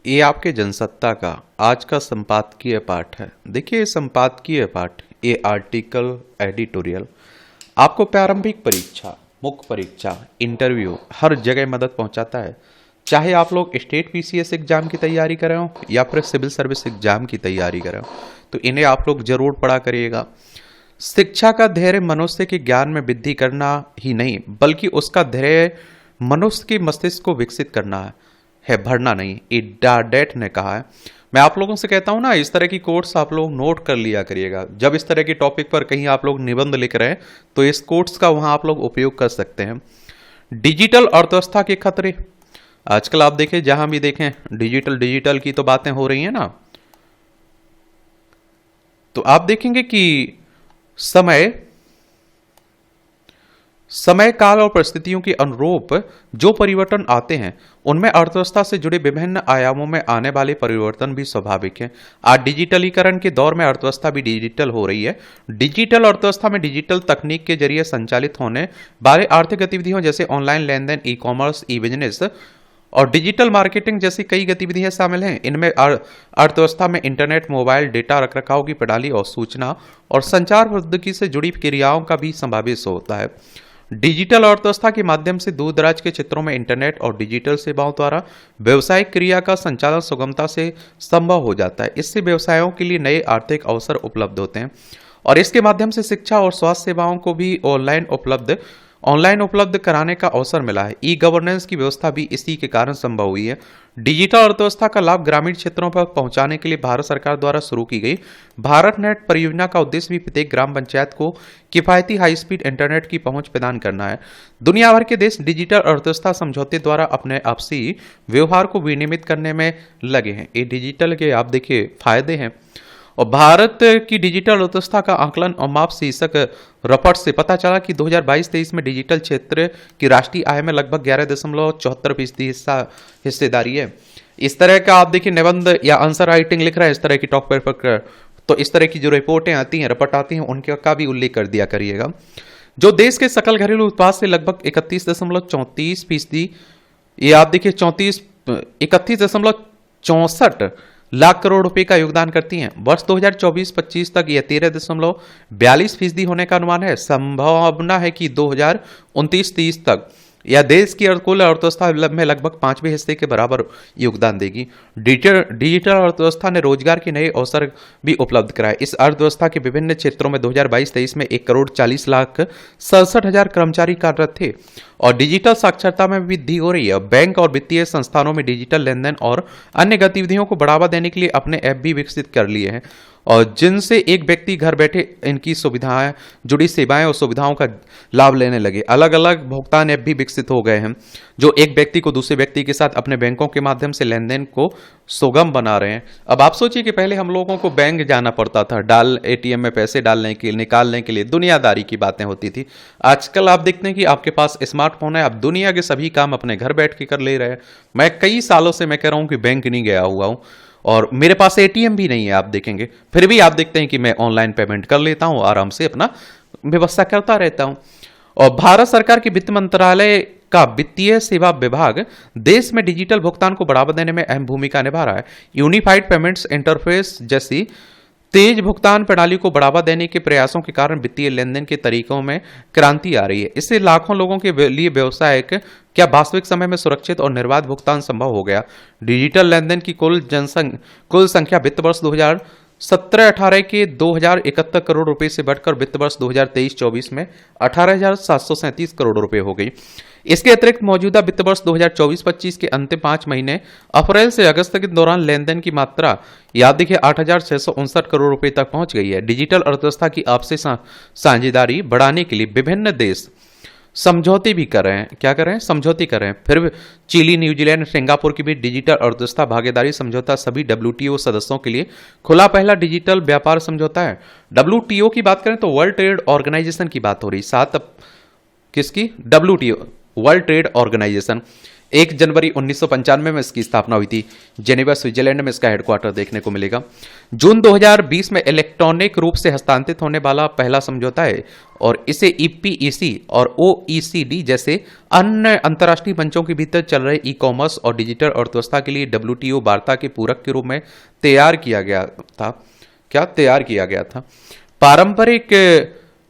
ये आपके जनसत्ता का आज का संपादकीय पाठ है। देखिए, ये संपादकीय पाठ, ये आर्टिकल, एडिटोरियल आपको प्रारंभिक परीक्षा, मुख्य परीक्षा, इंटरव्यू हर जगह मदद पहुंचाता है। चाहे आप लोग स्टेट पीसीएस एग्जाम की तैयारी कर रहे हो या फिर सिविल सर्विस एग्जाम की तैयारी कर रहे हो, तो इन्हें आप लोग जरूर पढ़ा करिएगा। शिक्षा का ध्येय मनुष्य के ज्ञान में वृद्धि करना ही नहीं, बल्कि उसका ध्येय मनुष्य के मस्तिष्क को विकसित करना है, भरना नहीं। इडाडेट ने कहा है। मैं आप लोगों से कहता हूं ना, इस तरह की कोट्स आप लोग नोट कर लिया करिएगा। जब इस तरह के टॉपिक पर कहीं आप लोग निबंध लिख रहे हैं तो इस कोट्स का वहां आप लोग उपयोग कर सकते हैं। डिजिटल अर्थव्यवस्था के खतरे, आजकल आप देखें, जहां भी देखें डिजिटल की तो बातें हो रही हैं ना, तो आप देखेंगे कि समय काल और परिस्थितियों के अनुरूप जो परिवर्तन आते हैं, उनमें अर्थव्यवस्था से जुड़े विभिन्न आयामों में आने वाले परिवर्तन भी स्वाभाविक है। आज डिजिटलीकरण के दौर में अर्थव्यवस्था भी डिजिटल हो रही है। डिजिटल अर्थव्यवस्था में डिजिटल तकनीक के जरिए संचालित होने वाले आर्थिक गतिविधियों जैसे ऑनलाइन लेनदेन, ई कॉमर्स, ई बिजनेस और डिजिटल मार्केटिंग जैसी कई गतिविधियां शामिल हैं। इनमें अर्थव्यवस्था में इंटरनेट, मोबाइल डेटा रखरखाव की प्रणाली और सूचना और संचार प्रौद्योगिकी से जुड़ी क्रियाओं का भी समावेश होता है। डिजिटल अर्थव्यवस्था के माध्यम से दूर दराज के क्षेत्रों में इंटरनेट और डिजिटल सेवाओं द्वारा व्यवसायिक क्रिया का संचालन सुगमता से संभव हो जाता है। इससे व्यवसायों के लिए नए आर्थिक अवसर उपलब्ध होते हैं और इसके माध्यम से शिक्षा और स्वास्थ्य सेवाओं को भी ऑनलाइन उपलब्ध कराने का अवसर मिला है। ई गवर्नेंस की व्यवस्था भी इसी के कारण संभव हुई है। डिजिटल अर्थव्यवस्था का लाभ ग्रामीण क्षेत्रों पर पहुंचाने के लिए भारत सरकार द्वारा शुरू की गई भारत नेट परियोजना का उद्देश्य भी प्रत्येक ग्राम पंचायत को किफायती हाई स्पीड इंटरनेट की पहुंच प्रदान करना है। दुनिया भर के देश डिजिटल अर्थव्यवस्था समझौते द्वारा अपने आपसी व्यवहार को विनियमित करने में लगे हैं। ये डिजिटल के आप देखिए फायदे हैं। और भारत की डिजिटल अर्थव्यवस्था का आकलन और माप शीर्षक रिपोर्ट से पता चला कि 2022-23 में डिजिटल क्षेत्र की राष्ट्रीय आय में लगभग 11.74% हिस्सेदारी है। इस तरह का आप देखिए निबंध या आंसर राइटिंग लिख रहा है, इस तरह की टॉपिक पर, तो इस तरह की जो रिपोर्टें आती हैं, रिपोर्ट आती हैं, उनके का भी उल्लेख कर दिया करिएगा। जो देश के सकल घरेलू उत्पाद से लगभग 31.34%, ये आप देखिए 31.64 लाख करोड़ रुपए का योगदान करती हैं। वर्ष 2024-25 तक यह 13.42% होने का अनुमान है। संभावना है कि 2029-30 तक यह देश की कुल अर्थव्यवस्था में लगभग 5वें हिस्से के बराबर योगदान देगी। डिजिटल अर्थव्यवस्था ने रोजगार के नए अवसर भी उपलब्ध कराए। इस अर्थव्यवस्था के विभिन्न क्षेत्रों में 2022-23 में 1,40,67,000 कर्मचारी कार्यरत थे और डिजिटल साक्षरता में वृद्धि हो रही है। बैंक और वित्तीय संस्थानों में डिजिटल लेनदेन और अन्य गतिविधियों को बढ़ावा देने के लिए अपने ऐप भी विकसित कर लिए हैं और जिनसे एक व्यक्ति घर बैठे इनकी सुविधाएं, जुड़ी सेवाएं और सुविधाओं का लाभ लेने लगे। अलग अलग भुगतान ऐप भी विकसित हो गए हैं जो एक व्यक्ति को दूसरे व्यक्ति के साथ अपने बैंकों के माध्यम से लेनदेन को सुगम बना रहे हैं। अब आप सोचिए कि पहले हम लोगों को बैंक जाना पड़ता था, एटीएम में पैसे डालने के लिए, निकालने के लिए, दुनियादारी की बातें होती थी। आजकल आप देखते हैं कि आपके पास स्मार्टफोन है, आप दुनिया के सभी काम अपने घर बैठ के कर ले रहे हैं। मैं कई सालों से मैं कह रहा हूं कि बैंक नहीं गया हुआ हूं और मेरे पास एटीएम भी नहीं है, आप देखेंगे, फिर भी आप देखते हैं कि मैं ऑनलाइन पेमेंट कर लेता हूं, आराम से अपना व्यवस्था करता रहता हूं। और भारत सरकार के वित्त मंत्रालय का वित्तीय सेवा विभाग देश में डिजिटल भुगतान को बढ़ावा देने में अहम भूमिका निभा रहा है। यूनिफाइड पेमेंट्स इंटरफेस जैसी तेज भुगतान प्रणाली को बढ़ावा देने के प्रयासों के कारण वित्तीय लेनदेन के तरीकों में क्रांति आ रही है। इससे लाखों लोगों के लिए व्यवसायिक क्या वास्तविक समय में सुरक्षित और निर्बाध भुगतान संभव हो गया। डिजिटल लेनदेन की कुल संख्या वित्त वर्ष 2017-18 के 2,071 करोड़ रुपए से बढ़कर वित्त वर्ष 2023-24 में 18,737 करोड़ रुपए हो गई। इसके अतिरिक्त मौजूदा वित्त वर्ष 2024-25 के अंतिम 5 महीने अप्रैल से अगस्त के दौरान लेनदेन की मात्रा याद देखिए 8,659 करोड़ रुपए तक पहुंच गई है। डिजिटल अर्थव्यवस्था की आपसी साझेदारी बढ़ाने के लिए विभिन्न देश समझौते भी कर रहे हैं। क्या कर रहे हैं? समझौते कर रहे हैं। फिर चिली, न्यूजीलैंड, सिंगापुर के बीच डिजिटल अर्थव्यवस्था भागीदारी समझौता सभी डब्ल्यूटीओ सदस्यों के लिए खुला पहला डिजिटल व्यापार समझौता है। डब्ल्यूटीओ की बात करें तो वर्ल्ड ट्रेड ऑर्गेनाइजेशन की बात हो रही। किसकी? WTO, World Trade Organization. 1 जनवरी 1995 में इसकी स्थापना हुई थी। जेनेवा स्विट्जरलैंड में इसका हेडक्वार्टर देखने को मिलेगा। जून 2020 में इलेक्ट्रॉनिक रूप से हस्तांतरित होने वाला पहला समझौता है और इसे ईपीईसी और ओईसीडी जैसे अन्य अंतर्राष्ट्रीय मंचों के भीतर चल रहे ई कॉमर्स और डिजिटल अर्थव्यवस्था के लिए डब्ल्यूटीओ वार्ता के पूरक के रूप में तैयार किया गया था।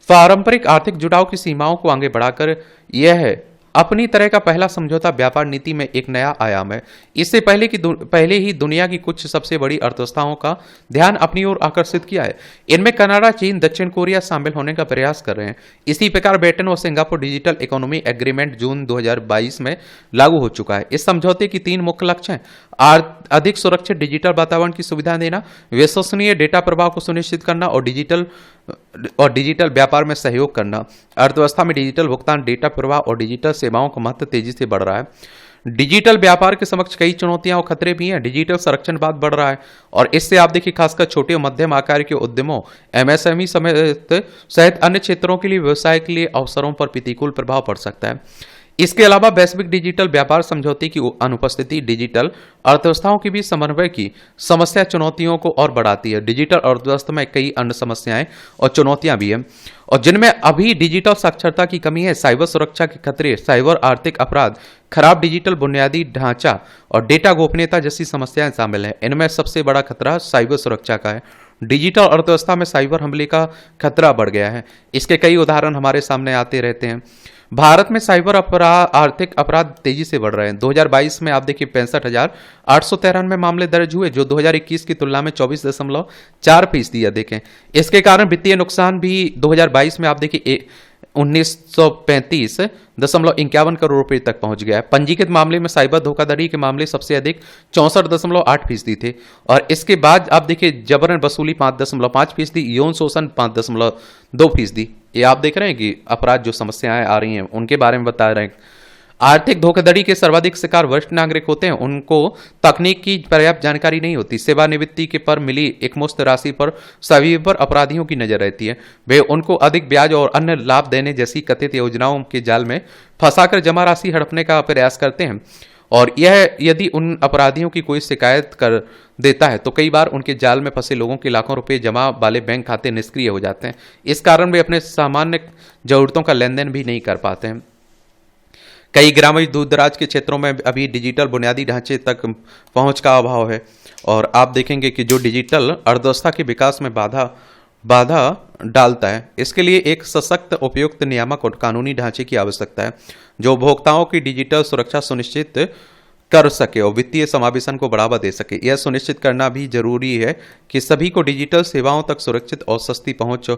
पारंपरिक आर्थिक जुड़ाव की सीमाओं को आगे बढ़ाकर यह अपनी तरह का पहला समझौता व्यापार नीति में एक नया आयाम है। इससे पहले ही दुनिया की कुछ सबसे बड़ी अर्थव्यवस्थाओं का ध्यान अपनी ओर आकर्षित किया है। इनमें कनाडा, चीन, दक्षिण कोरिया शामिल होने का प्रयास कर रहे हैं। इसी प्रकार ब्रिटेन और सिंगापुर डिजिटल इकोनॉमी एग्रीमेंट जून 2022 में लागू हो चुका है। इस समझौते की 3 मुख्य लक्ष्य हैं: अधिक सुरक्षित डिजिटल वातावरण की सुविधा देना, विश्वसनीय डेटा प्रवाह को सुनिश्चित करना और डिजिटल व्यापार में सहयोग करना। अर्थव्यवस्था में डिजिटल भुगतान, डेटा प्रवाह और डिजिटल सेवाओं का महत्व तेजी से बढ़ रहा है। डिजिटल व्यापार के समक्ष कई चुनौतियां और खतरे भी हैं। डिजिटल संरक्षणवाद बढ़ रहा है और इससे आप देखिए खासकर छोटे और मध्यम आकार के उद्यमों, एमएसएमई सहित अन्य क्षेत्रों के लिए व्यवसाय के लिए अवसरों पर प्रतिकूल प्रभाव पड़ सकता है। इसके अलावा वैश्विक डिजिटल व्यापार समझौते की अनुपस्थिति डिजिटल अर्थव्यवस्थाओं के बीच समन्वय की समस्या चुनौतियों को और बढ़ाती है। डिजिटल अर्थव्यवस्था में कई अन्य समस्याएं और चुनौतियां भी हैं और जिनमें अभी डिजिटल साक्षरता की कमी है, साइबर सुरक्षा के खतरे, साइबर आर्थिक अपराध, खराब डिजिटल बुनियादी ढांचा और डेटा गोपनीयता जैसी समस्याएं शामिल हैं। इनमें सबसे बड़ा खतरा साइबर सुरक्षा का है। डिजिटल अर्थव्यवस्था में साइबर हमले का खतरा बढ़ गया है। इसके कई उदाहरण हमारे सामने आते रहते हैं। भारत में साइबर आर्थिक अपराध तेजी से बढ़ रहे हैं। 2022 में आप देखिए 65,893 मामले दर्ज हुए, जो 2021 की तुलना में 24.4% अधिक हैं। इसके कारण वित्तीय नुकसान भी 2022 में आप देखिए 1935.51 करोड़ रुपए तक पहुंच गया है। पंजीकृत मामले में साइबर धोखाधड़ी के मामले सबसे अधिक 64.8% थे और इसके बाद आप देखिए जबरन वसूली 5.5%, यौन शोषण 5.2%। ये आप देख रहे हैं कि अपराध जो समस्याएं आ रही हैं उनके बारे में बता रहे हैं। आर्थिक धोखाधड़ी के सर्वाधिक शिकार वरिष्ठ नागरिक होते हैं। उनको तकनीक की पर्याप्त जानकारी नहीं होती। सेवानिवृत्ति के पर मिली एकमुश्त राशि पर सभी पर अपराधियों की नजर रहती है। वे उनको अधिक ब्याज और अन्य लाभ देने जैसी कथित योजनाओं के जाल में फंसाकर जमा राशि हड़पने का प्रयास करते हैं और यह यदि उन अपराधियों की कोई शिकायत कर देता है तो कई बार उनके जाल में फंसे लोगों के लाखों रुपए जमा वाले बैंक खाते निष्क्रिय हो जाते हैं। इस कारण वे अपने सामान्य जरूरतों का लेन देन भी नहीं कर पाते हैं। कई ग्रामीण दूर दराज के क्षेत्रों में अभी डिजिटल बुनियादी ढांचे तक पहुंच का अभाव है और आप देखेंगे कि जो डिजिटल अर्थव्यवस्था के विकास में बाधा डालता है। इसके लिए एक सशक्त, उपयुक्त नियामक और कानूनी ढांचे की आवश्यकता है जो उपभोक्ताओं की डिजिटल सुरक्षा सुनिश्चित कर सके और वित्तीय समावेशन को बढ़ावा दे सके। यह सुनिश्चित करना भी जरूरी है कि सभी को डिजिटल सेवाओं तक सुरक्षित और सस्ती पहुंच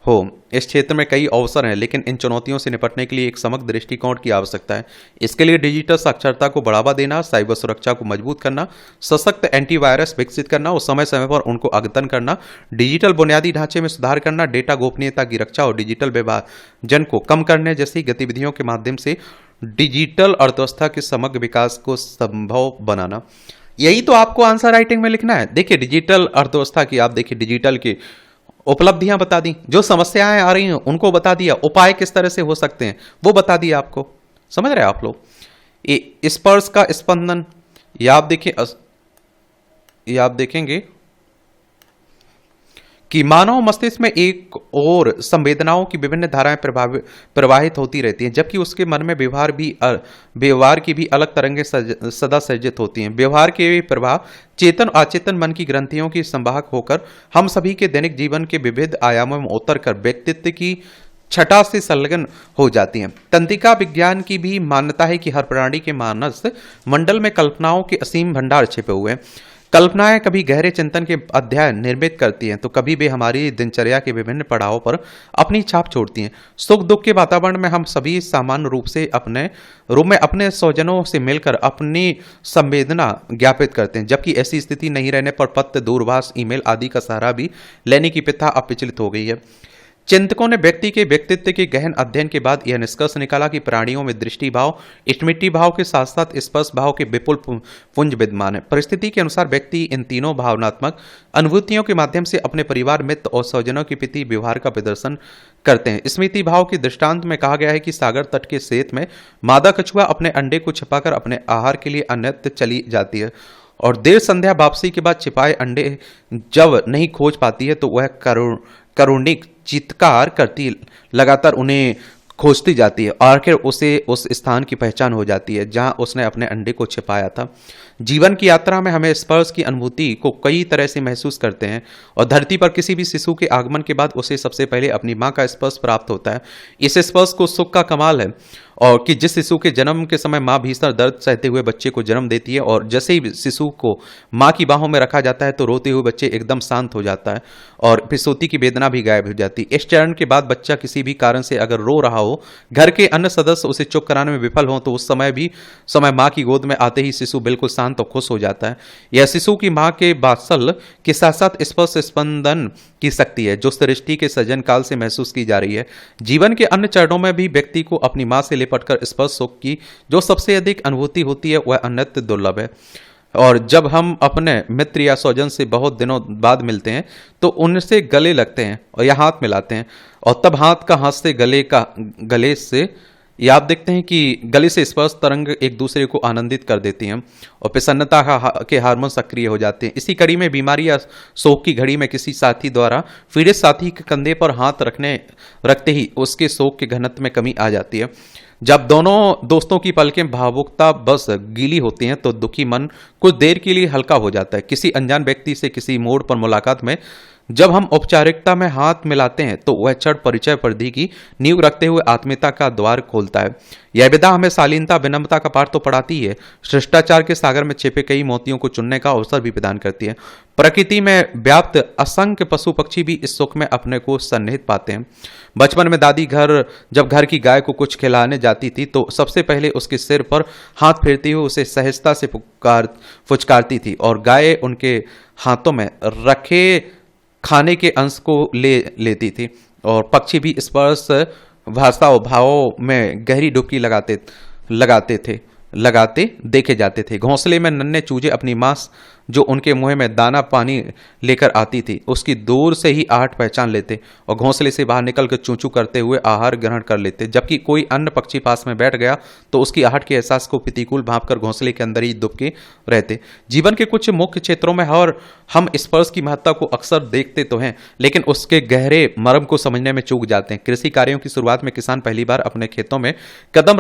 हो। इस क्षेत्र में कई अवसर हैं, लेकिन इन चुनौतियों से निपटने के लिए एक समग्र दृष्टिकोण की आवश्यकता है। इसके लिए डिजिटल साक्षरता को बढ़ावा देना, साइबर सुरक्षा को मजबूत करना, सशक्त एंटीवायरस विकसित करना और समय समय पर उनको अद्यतन करना, डिजिटल बुनियादी ढांचे में सुधार करना, डेटा गोपनीयता की रक्षा और डिजिटल विभाजन को कम करने जैसी गतिविधियों के माध्यम से डिजिटल अर्थव्यवस्था के समग्र विकास को संभव बनाना। यही तो आपको आंसर राइटिंग में लिखना है। देखिए डिजिटल अर्थव्यवस्था की आप देखिए डिजिटल की उपलब्धियां बता दी, जो समस्याएं आ रही हैं उनको बता दिया, उपाय किस तरह से हो सकते हैं वो बता दिया आपको। समझ रहे हैं आप लोग? ये स्पर्श का स्पंदन, ये आप देखेंगे कि मानव मस्तिष्क में एक और संवेदनाओं की विभिन्न धाराएं प्रवाहित होती रहती हैं, जबकि उसके मन में व्यवहार की भी अलग तरंगें सदा सर्जित होती हैं। व्यवहार के प्रवाह चेतन और अचेतन मन की ग्रंथियों की संवाहक होकर हम सभी के दैनिक जीवन के विविध आयामों में उतरकर व्यक्तित्व की छटा से संलग्न हो जाती हैं। तंत्रिका विज्ञान की भी मान्यता है कि हर प्राणी के मानस मंडल में कल्पनाओं के असीम भंडार छिपे हुए हैं। कल्पनाएं कभी गहरे चिंतन के अध्याय निर्मित करती हैं तो कभी भी हमारी दिनचर्या के विभिन्न पड़ावों पर अपनी छाप छोड़ती हैं। सुख दुख के वातावरण में हम सभी सामान्य रूप से अपने रूप में अपने स्वजनों से मिलकर अपनी संवेदना ज्ञापित करते हैं, जबकि ऐसी स्थिति नहीं रहने पर पत्र, दूरभाष, ईमेल आदि का सहारा भी लेने की प्रथा अब प्रचलित हो गई है। चिंतकों ने व्यक्ति के व्यक्तित्व के गहन अध्ययन के बाद यह निष्कर्ष निकाला कि प्राणियों में दृष्टि भाव, स्मृति भाव के साथ साथ स्पर्श भाव के विपुल पुंज विद्यमान है। परिस्थिति के अनुसार व्यक्ति इन तीनों भावनात्मक अनुभूतियों के माध्यम से अपने परिवार, मित्र और स्वजनों के प्रति व्यवहार का प्रदर्शन करते हैं। स्मृति भाव के दृष्टांत में कहा गया है कि सागर तट के सेत में मादा कछुआ अपने अंडे को छिपाकर अपने आहार के लिए अन्यत्र चली जाती है और देर संध्या वापसी के बाद छिपाए अंडे जब नहीं खोज पाती है तो वह करुणिक चित्कार करती लगातार उन्हें खोजती जाती है और आखिर उसे उस स्थान की पहचान हो जाती है जहां उसने अपने अंडे को छिपाया था। जीवन की यात्रा में हमें स्पर्श की अनुभूति को कई तरह से महसूस करते हैं और धरती पर किसी भी शिशु के आगमन के बाद उसे सबसे पहले अपनी मां का स्पर्श प्राप्त होता है। इस स्पर्श को सुख का कमाल है और कि जिस शिशु के जन्म के समय मां भीषण दर्द सहते हुए बच्चे को जन्म देती है और जैसे ही शिशु को मां की बाहों में रखा जाता है तो रोते हुए बच्चे एकदम शांत हो जाता है और प्रसूति की वेदना भी गायब हो जाती है। इस चरण के बाद बच्चा किसी भी कारण से अगर रो रहा हो, घर के अन्य सदस्य उसे चुप कराने में विफल हो तो उस समय मां की गोद में आते ही शिशु बिल्कुल शांत और खुश हो जाता है। यह शिशु की मां के वात्सल्य के साथ साथ स्पर्श स्पंदन की शक्ति है जो सृष्टि के सृजन काल से महसूस की जा रही है। जीवन के अन्य चरणों में भी व्यक्ति को अपनी मां से लिपटकर स्पर्श सुख की जो सबसे अधिक अनुभूति होती है वह अन्यत्र दुर्लभ है। और जब हम अपने मित्र या स्वजन से बहुत दिनों बाद मिलते हैं तो उनसे गले लगते हैं और या हाथ मिलाते हैं और तब हाथ का हाथ से गले से ये आप देखते हैं कि गले से स्पर्श तरंग एक दूसरे को आनंदित कर देती हैं और प्रसन्नता के हार्मोन सक्रिय हो जाते हैं। इसी कड़ी में बीमारी या शोक की घड़ी में किसी साथी द्वारा पीड़ित साथी के कंधे पर हाथ रखते ही उसके शोक के घनत्व में कमी आ जाती है। जब दोनों दोस्तों की पलकें भावुकता बस गीली होती हैं तो दुखी मन कुछ देर के लिए हल्का हो जाता है। किसी अनजान व्यक्ति से किसी मोड़ पर मुलाकात में जब हम औपचारिकता में हाथ मिलाते हैं तो वह क्षण परिचय परिधि की नींव रखते हुए आत्मीयता का द्वार खोलता है। यह विधा हमें शालीनता विनम्रता का पाठ तो पढ़ाती है, शिष्टाचार के सागर में छिपे कई मोतियों को चुनने का अवसर भी प्रदान करती है। प्रकृति में व्याप्त असंख्य पशु पक्षी भी इस सुख में अपने को सन्निहित पाते हैं। बचपन में दादी जब घर की गाय को कुछ खिलाने जाती थी तो सबसे पहले उसके सिर पर हाथ फेरती हुए उसे सहजता से फुचकारती थी और गाय उनके हाथों में रखे खाने के अंश को लेती थी और पक्षी भी स्पर्श भाषा और भावों में गहरी डुबकी लगाते देखे जाते थे। घोंसले में नन्हे चूजे अपनी मां जो उनके मुंह में दाना पानी लेकर आती थी उसकी दूर से ही आहट पहचान लेते और घोंसले से बाहर निकलकर चूचू करते हुए आहार ग्रहण कर लेते। जबकि कोई अन्य पक्षी पास में बैठ गया तो उसकी आहट के एहसास को प्रतिकूल भांपकर घोंसले के अंदर ही दुबके रहते। जीवन के कुछ मुख्य क्षेत्रों में और हम स्पर्श की महत्ता को अक्सर देखते तो हैं लेकिन उसके गहरे मर्म को समझने में चूक जाते हैं। कृषि कार्यों की शुरुआत में किसान पहली बार अपने खेतों में कदम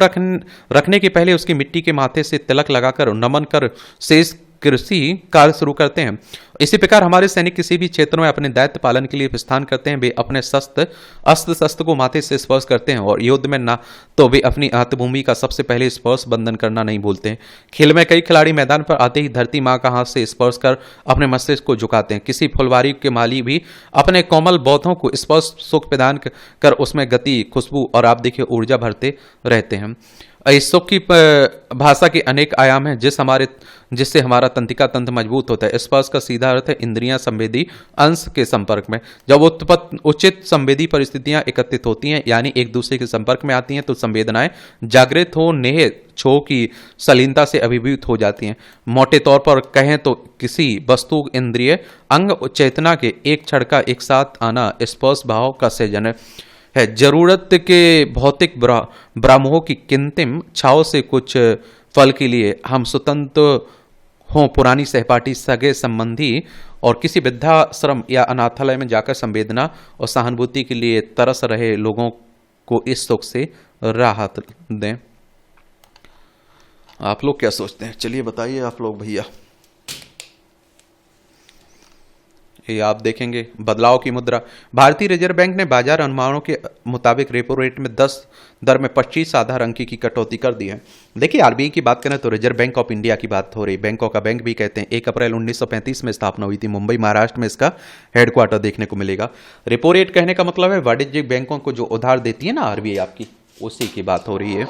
रखने के पहले उसकी मिट्टी के माथे से तिलक लगाकर नमन कर शेष कृषि कार्य शुरू करते हैं। इसी प्रकार हमारे सैनिक किसी भी क्षेत्र में अपने दायित्व पालन के लिए प्रस्थान करते हैं। वे अपने अस्त्र शस्त्र को माथे से स्पर्श करते हैं और युद्ध में ना तो वे अपनी आत्मभूमि का सबसे पहले स्पर्श बंधन करना नहीं भूलते हैं। खेल में कई खिलाड़ी मैदान पर आते ही धरती माँ का हाथ से स्पर्श कर अपने मस्तिष्क को झुकाते हैं। किसी फुलवारी के माली भी अपने कोमल बौद्धों को स्पर्श सुख प्रदान कर उसमें गति, खुशबू और आप देखिए ऊर्जा भरते रहते हैं। इस सुख की भाषा के अनेक आयाम हैं जिससे हमारा तंत्रिका तंत्र मजबूत होता है। स्पर्श का सीधा अर्थ है इंद्रियां संवेदी अंश के संपर्क में। जब उचित संवेदी परिस्थितियां एकत्रित होती हैं यानी एक दूसरे के संपर्क में आती हैं तो संवेदनाएं जागृत हो नेह छो की शालीनता से अभिभूत हो जाती हैं। मोटे तौर पर कहें तो किसी वस्तु, इंद्रिय, अंग चेतना के एक क्षण का एक साथ आना स्पर्श भाव का सृजन है। जरूरत के भौतिक ब्राह्मों की किंतिम छाव से कुछ फल के लिए हम स्वतंत्र हों पुरानी सहपाठी, सगे संबंधी और किसी वृद्धाश्रम या अनाथालय में जाकर संवेदना और सहानुभूति के लिए तरस रहे लोगों को इस सुख से राहत दें। आप लोग क्या सोचते हैं? चलिए बताइए आप लोग भैया। ये आप देखेंगे बदलाव की मुद्रा। भारतीय रिजर्व बैंक ने बाजार अनुमानों के मुताबिक रेपो रेट में 10 दर में 25 आधार अंक की कटौती कर दी है। देखिए आरबीआई की बात करें तो रिजर्व बैंक ऑफ इंडिया की बात हो रही। बैंकों का बैंक भी कहते हैं। 1 अप्रैल 1935 में स्थापना हुई थी। मुंबई महाराष्ट्र में इसका हेडक्वार्टर देखने को मिलेगा। रेपो रेट कहने का मतलब है वाणिज्यिक बैंकों को जो उधार देती है ना आरबीआई आपकी, उसी की बात हो रही है।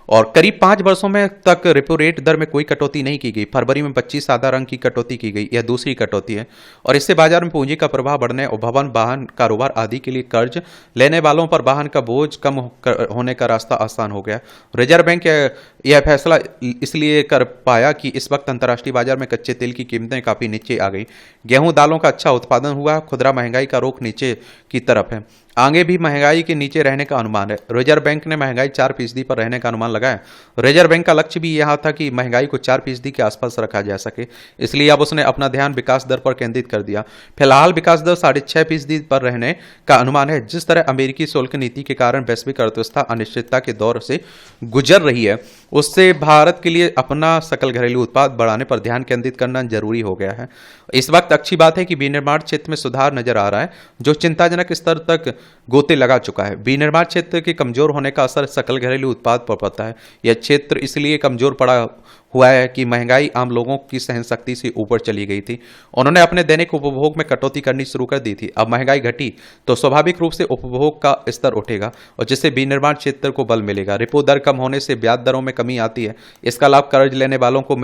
और करीब 5 वर्षों में तक रेपो रेट दर में कोई कटौती नहीं की गई। फरवरी में 25 आधार अंक की कटौती की गई, यह दूसरी कटौती है। और इससे बाजार में पूंजी का प्रवाह बढ़ने और भवन, वाहन, कारोबार आदि के लिए कर्ज लेने वालों पर वाहन का बोझ कम होने का रास्ता आसान हो गया। रिजर्व बैंक यह फैसला इसलिए कर पाया कि इस वक्त अंतर्राष्ट्रीय बाजार में कच्चे तेल की कीमतें काफी नीचे आ गई, गेहूं दालों का अच्छा उत्पादन हुआ, खुदरा महंगाई का रुख नीचे की तरफ है। आगे भी महंगाई के नीचे रहने का अनुमान है। रिजर्व बैंक ने महंगाई 4% पर रहने का अनुमान लगाया। रिजर्व बैंक का लक्ष्य भी यह था कि महंगाई को 4% के आसपास रखा जा सके, इसलिए अब उसने अपना ध्यान विकास दर पर केंद्रित कर दिया। फिलहाल विकास दर 6.5% पर रहने का अनुमान है। जिस तरह अमेरिकी शुल्क नीति के कारण वैश्विक अर्थव्यवस्था अनिश्चितता के दौर से गुजर रही है, उससे भारत के लिए अपना सकल घरेलू उत्पाद बढ़ाने पर ध्यान केंद्रित करना जरूरी हो गया है। इस वक्त अच्छी बात है कि विनिर्माण क्षेत्र में सुधार नजर आ रहा है, जो चिंताजनक स्तर तक गोते लगा चुका है। विनिर्माण क्षेत्र के कमजोर होने का असर सकल घरेलू उत्पाद पर पड़ता है। यह क्षेत्र इसलिए कमजोर पड़ा हुआ है कि महंगाई आम लोगों की सहन शक्ति से ऊपर चली गई थी। उन्होंने अपने दैनिक उपभोग में कटौती करनी शुरू कर दी थी। अब महंगाई घटी तो स्वाभाविक रूप से उपभोग का स्तर उठेगा और जिससे विनिर्माण क्षेत्र को बल मिलेगा। रेपो दर कम होने से ब्याज दरों में कमी आती है। इसका लाभ कर्ज लेने वालों को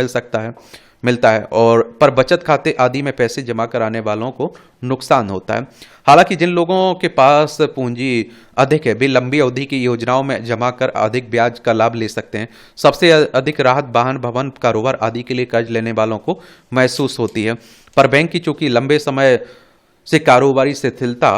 मिलता है और पर बचत खाते आदि में पैसे जमा कराने वालों को नुकसान होता है। हालांकि जिन लोगों के पास पूंजी अधिक है वे लंबी अवधि की योजनाओं में जमा कर अधिक ब्याज का लाभ ले सकते हैं। सबसे अधिक राहत वाहन, भवन, कारोबार आदि के लिए कर्ज लेने वालों को महसूस होती है। पर बैंक की चूंकि लंबे समय से कारोबारी शिथिलता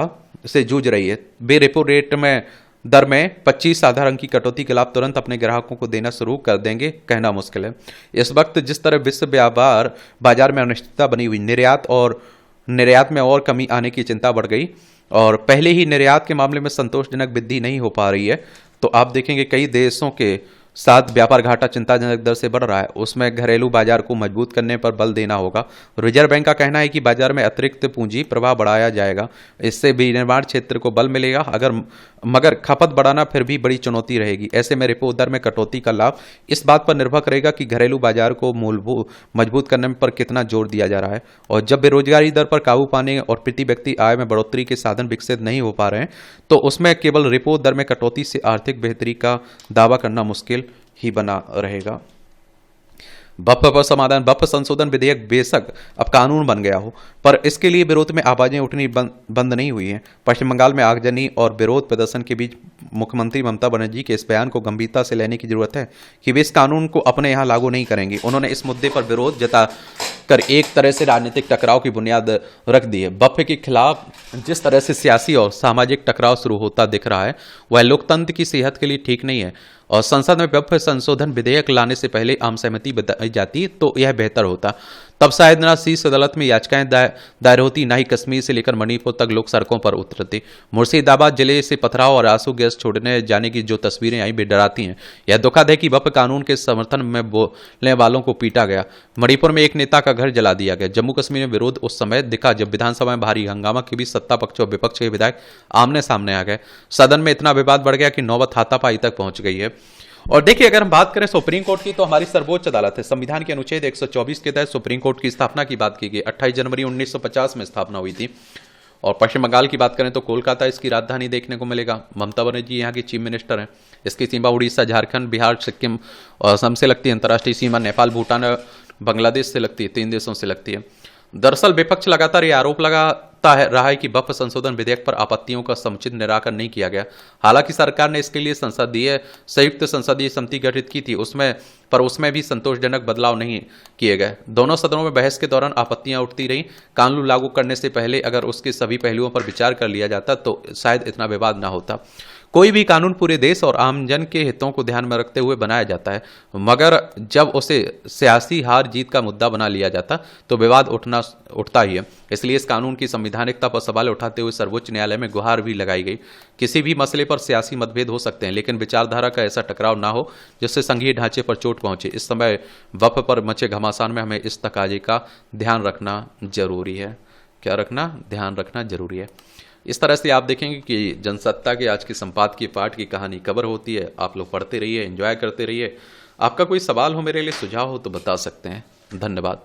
से जूझ रही है, वे रेपो रेट में दर में 25 आधार अंक की कटौती के लाभ तुरंत अपने ग्राहकों को देना शुरू कर देंगे, कहना मुश्किल है। इस वक्त जिस तरह विश्व व्यापार बाजार में अनिश्चितता बनी हुई, निर्यात में और कमी आने की चिंता बढ़ गई और पहले ही निर्यात के मामले में संतोषजनक वृद्धि नहीं हो पा रही है, तो आप देखेंगे कई देशों के साथ व्यापार घाटा चिंताजनक दर से बढ़ रहा है। उसमें घरेलू बाजार को मजबूत करने पर बल देना होगा। रिजर्व बैंक का कहना है कि बाजार में अतिरिक्त पूंजी प्रवाह बढ़ाया जाएगा, इससे विनिर्माण क्षेत्र को बल मिलेगा। मगर खपत बढ़ाना फिर भी बड़ी चुनौती रहेगी। ऐसे में रेपो दर में कटौती का लाभ इस बात पर निर्भर करेगा कि घरेलू बाजार को मजबूत करने पर कितना जोर दिया जा रहा है। और जब बेरोजगारी दर पर काबू पाने और प्रति व्यक्ति आय में बढ़ोतरी के साधन विकसित नहीं हो पा रहे हैं, तो उसमें केवल रेपो दर में कटौती से आर्थिक बेहतरी का दावा करना मुश्किल ही बना रहेगा। बप पर समाधान। बप संशोधन विधेयक बेशक अब कानून बन गया हो, पर इसके लिए विरोध में आवाजें उठनी बंद नहीं हुई हैं। पश्चिम बंगाल में आगजनी और विरोध प्रदर्शन के बीच मुख्यमंत्री ममता बनर्जी के इस बयान को गंभीरता से लेने की जरूरत है कि वे इस कानून को अपने यहां लागू नहीं करेंगे। उन्होंने इस मुद्दे पर विरोध जताकर एक तरह से राजनीतिक टकराव की बुनियाद रख दी है। बप के खिलाफ जिस तरह से सियासी और सामाजिक टकराव शुरू होता दिख रहा है, वह लोकतंत्र की सेहत के लिए ठीक नहीं है और संसद में बप संशोधन विधेयक लाने से पहले आम सहमति बताई जाती तो यह बेहतर होता। तब शायद ना शीर्ष अदालत में याचिकाएं दायर होती, ना ही कश्मीर से लेकर मणिपुर तक लोग सड़कों पर उतरते। मुर्शिदाबाद जिले से पथराव और आंसू गैस छोड़ने जाने की जो तस्वीरें आई वे डराती हैं। यह दुखद है कि बप कानून के समर्थन में बोलने वालों को पीटा गया। मणिपुर में एक नेता का घर जला दिया गया। जम्मू कश्मीर में विरोध उस समय दिखा जब विधानसभा में भारी हंगामा के बीच सत्ता पक्ष और विपक्ष के विधायक आमने सामने आ गए। सदन में इतना विवाद बढ़ गया कि नौबत हाथापाई तक पहुंच गई है। और देखिए, अगर हम बात करें सुप्रीम कोर्ट की, तो हमारी सर्वोच्च अदालत है। संविधान के अनुच्छेद 124 के तहत सुप्रीम कोर्ट की स्थापना की बात की गई। 28 जनवरी 1950 में स्थापना हुई थी। और पश्चिम बंगाल की बात करें तो कोलकाता इसकी राजधानी देखने को मिलेगा। ममता बनर्जी यहाँ की चीफ मिनिस्टर हैं। इसकी सीमा उड़ीसा, झारखंड, बिहार, सिक्किम और असम से लगती है। अंतर्राष्ट्रीय सीमा नेपाल, भूटान, बांग्लादेश से लगती है। 3 देशों से लगती है। दरअसल विपक्ष लगातार ये आरोप लगाता रहा है कि बप संशोधन विधेयक पर आपत्तियों का समुचित निराकरण नहीं किया गया। हालांकि सरकार ने इसके लिए संयुक्त संसदीय समिति गठित की थी, उसमें भी संतोषजनक बदलाव नहीं किए गए। दोनों सदनों में बहस के दौरान आपत्तियां उठती रहीं। कानून लागू करने से पहले अगर उसके सभी पहलुओं पर विचार कर लिया जाता तो शायद इतना विवाद ना होता। कोई भी कानून पूरे देश और आमजन के हितों को ध्यान में रखते हुए बनाया जाता है, मगर जब उसे सियासी हार जीत का मुद्दा बना लिया जाता तो विवाद उठता ही है। इसलिए इस कानून की संवैधानिकता पर सवाल उठाते हुए सर्वोच्च न्यायालय में गुहार भी लगाई गई। किसी भी मसले पर सियासी मतभेद हो सकते हैं, लेकिन विचारधारा का ऐसा टकराव ना हो जिससे संघीय ढांचे पर चोट पहुंचे। इस समय वक्फ पर मचे घमासान में हमें इस तकाजे का ध्यान रखना जरूरी है। क्या रखना? ध्यान रखना जरूरी है। इस तरह से आप देखेंगे कि जनसत्ता के आज के संपादकीय पाठ की कहानी कवर होती है। आप लोग पढ़ते रहिए, एंजॉय करते रहिए। आपका कोई सवाल हो, मेरे लिए सुझाव हो तो बता सकते हैं। धन्यवाद।